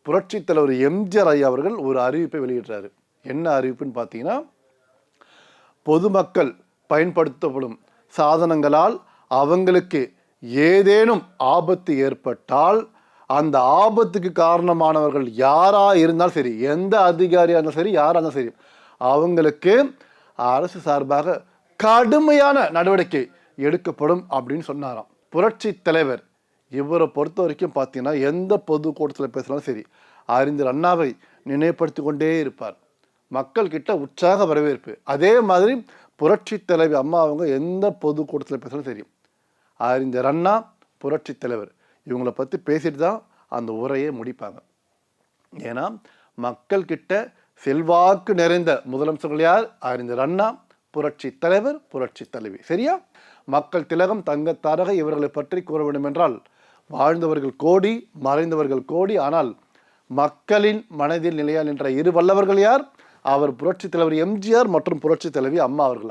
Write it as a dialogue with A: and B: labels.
A: புரட்சித் தலைவர் எம்ஜிஆர் ஐயா அவர்கள் ஒரு அறிவிப்பை வெளியிடுறாரு. என்ன அறிவிப்புன்னு பார்த்தீங்கன்னா, பொதுமக்கள் பயன்படுத்தப்படும் சாதனங்களால் அவங்களுக்கு ஏதேனும் ஆபத்து ஏற்பட்டால் அந்த ஆபத்துக்கு காரணமானவர்கள் யாரா இருந்தாலும் சரி, எந்த அதிகாரியாக இருந்தாலும் சரி, யாராக இருந்தாலும் சரி, அவங்களுக்கு அரசு சார்பாக கடுமையான நடவடிக்கை எடுக்கப்படும் அப்படின்னு சொன்னாராம் புரட்சி தலைவர். இவரை பொறுத்த வரைக்கும் பார்த்தீங்கன்னா, எந்த பொதுக்கூட்டத்தில் பேசினாலும் சரி, அறிஞர் அண்ணாவை நினைவுபடுத்தி கொண்டே இருப்பார். மக்கள் கிட்ட உற்சாக வரவேற்பு. அதே மாதிரி புரட்சி தலைவி அம்மா அவங்க எந்த பொதுக்கூட்டத்தில் பேசினாலும் சரி, அறிஞர் அண்ணா, புரட்சி தலைவர் இவங்களை பற்றி பேசிட்டு தான் அந்த உரையை முடிப்பாங்க. ஏன்னா மக்கள் கிட்ட செல்வாக்கு நிறைந்த முதலமைச்சர்கள் யார்? அறிஞர் அண்ணா, புரட்சி தலைவர், புரட்சி தலைவி. சரியா? மக்கள் திலகம், தங்கத்தாரக இவர்களை பற்றி கூற வேண்டும் என்றால், வாழ்ந்தவர்கள் கோடி, மறைந்தவர்கள் கோடி. ஆனால் மக்களின் மனதில் நிலையா நின்ற இரு வல்லவர்கள் யார்? அவர் புரட்சி தலைவர் எம்ஜிஆர் மற்றும் புரட்சி தலைவி அம்மா அவர்கள்.